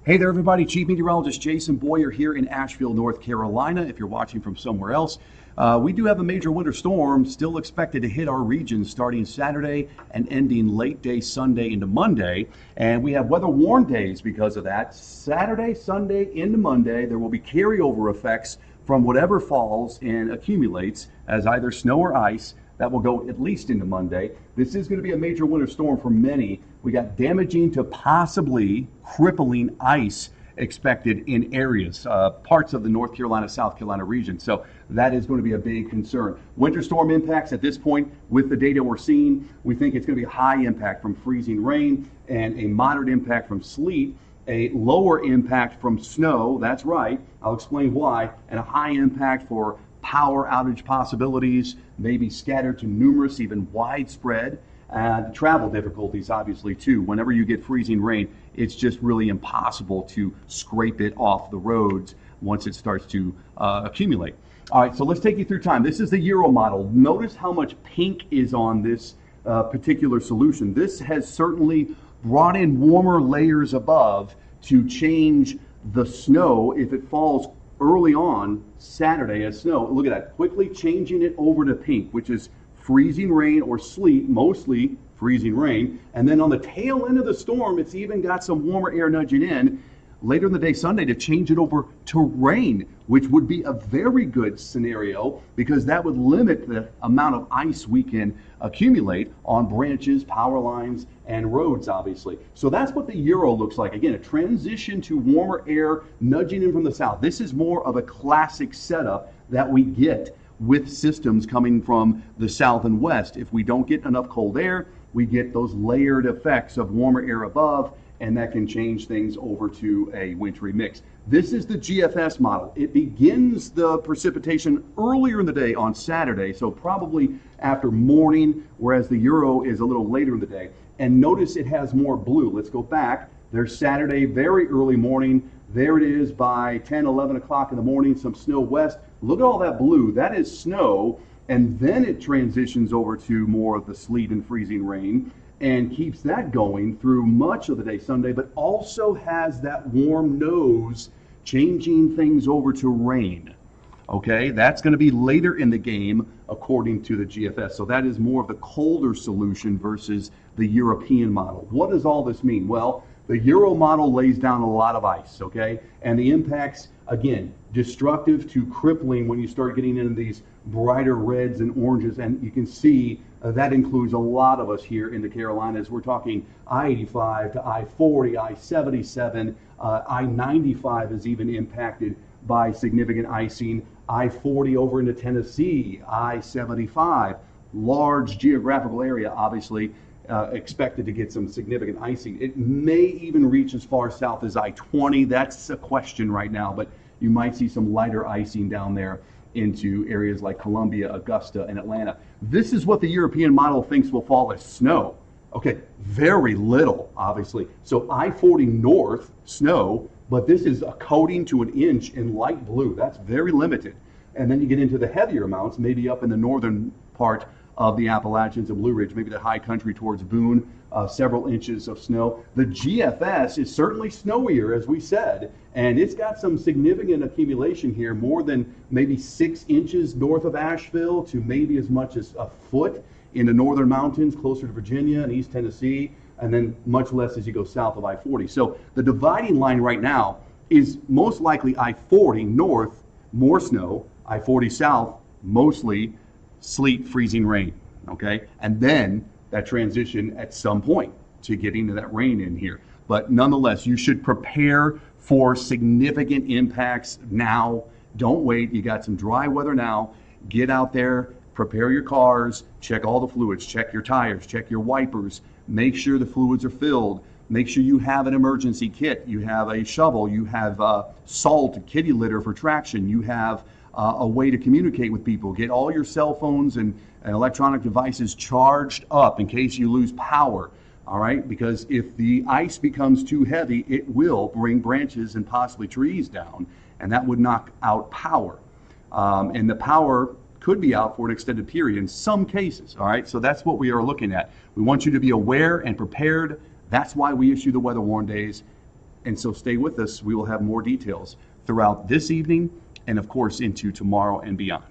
Hey there, everybody. Chief Meteorologist Jason Boyer here in Asheville, North Carolina. If you're watching from somewhere else, we do have a major winter storm still expected to hit our region starting Saturday and ending late day Sunday into Monday. And we have weather warned days because of that. Saturday, Sunday into Monday, there will be carryover effects from whatever falls and accumulates as either snow or ice. That will go at least into Monday. This is going to be a major winter storm for many. We got damaging to possibly crippling ice expected in areas, parts of the North Carolina, South Carolina region. So that is going to be a big concern. Winter storm impacts at this point, with the data we're seeing, we think it's going to be a high impact from freezing rain and a moderate impact from sleet, a lower impact from snow, that's right, I'll explain why, and a high impact for power outage possibilities, maybe scattered to numerous, even widespread, and travel difficulties, obviously, too. Whenever you get freezing rain, it's just really impossible to scrape it off the roads once it starts to accumulate. All right, so let's take you through time. This is the Euro model. Notice how much pink is on this particular solution. This has certainly brought in warmer layers above to change the snow if it falls early on Saturday as snow. Look at that, quickly changing it over to pink, which is freezing rain or sleet, mostly freezing rain. And then on the tail end of the storm, it's even got some warmer air nudging in later in the day Sunday to change it over to rain, which would be a very good scenario because that would limit the amount of ice we can accumulate on branches, power lines, and roads, obviously. So that's what the Euro looks like. Again, a transition to warmer air nudging in from the south. This is more of a classic setup that we get with systems coming from the south and west. If we don't get enough cold air, we get those layered effects of warmer air above, and that can change things over to a wintry mix. This is the GFS model. It begins the precipitation earlier in the day on Saturday, so probably after morning, whereas the Euro is a little later in the day. And notice it has more blue. Let's go back. There's Saturday, very early morning. There it is by 10, 11 o'clock in the morning, some snow west. Look at all that blue. That is snow, and then it transitions over to more of the sleet and freezing rain and keeps that going through much of the day Sunday, but also has that warm nose changing things over to rain. Okay, that's going to be later in the game according to the GFS. So that is more of the colder solution versus the European model. What does all this mean? Well, the Euro model lays down a lot of ice, okay? And the impacts, again, destructive to crippling when you start getting into these brighter reds and oranges. And you can see that includes a lot of us here in the Carolinas. We're talking I-85 to I-40, I-77, I-95 is even impacted by significant icing. I-40 over into Tennessee, I-75, large geographical area, obviously, expected to get some significant icing. It may even reach as far south as I-20. That's a question right now, but you might see some lighter icing down there into areas like Columbia, Augusta, and Atlanta. This is what the European model thinks will fall as snow. Okay, very little, obviously. So I-40 north, snow, but this is a coating to an inch in light blue. That's very limited. And then you get into the heavier amounts, maybe up in the northern part of the Appalachians and Blue Ridge, maybe the high country towards Boone, several inches of snow. The GFS is certainly snowier, as we said, and it's got some significant accumulation here, more than maybe 6 inches north of Asheville to maybe as much as a foot in the northern mountains, closer to Virginia and East Tennessee, and then much less as you go south of I-40. So the dividing line right now is most likely I-40 north, more snow, I-40 south, mostly sleet, freezing rain, okay? And then that transition at some point to getting to that rain in here. But nonetheless, you should prepare for significant impacts now. Don't wait. You got some dry weather now. Get out there, prepare your cars, check all the fluids, check your tires, check your wipers, make sure the fluids are filled. Make sure you have an emergency kit. You have a shovel, you have salt, kitty litter for traction, you have a way to communicate with people. Get all your cell phones and electronic devices charged up in case you lose power, all right? Because if the ice becomes too heavy, it will bring branches and possibly trees down, and that would knock out power. And the power could be out for an extended period in some cases, all right? So that's what we are looking at. We want you to be aware and prepared. That's why we issue the weather warn days. And so stay with us. We will have more details throughout this evening and, of course, into tomorrow and beyond.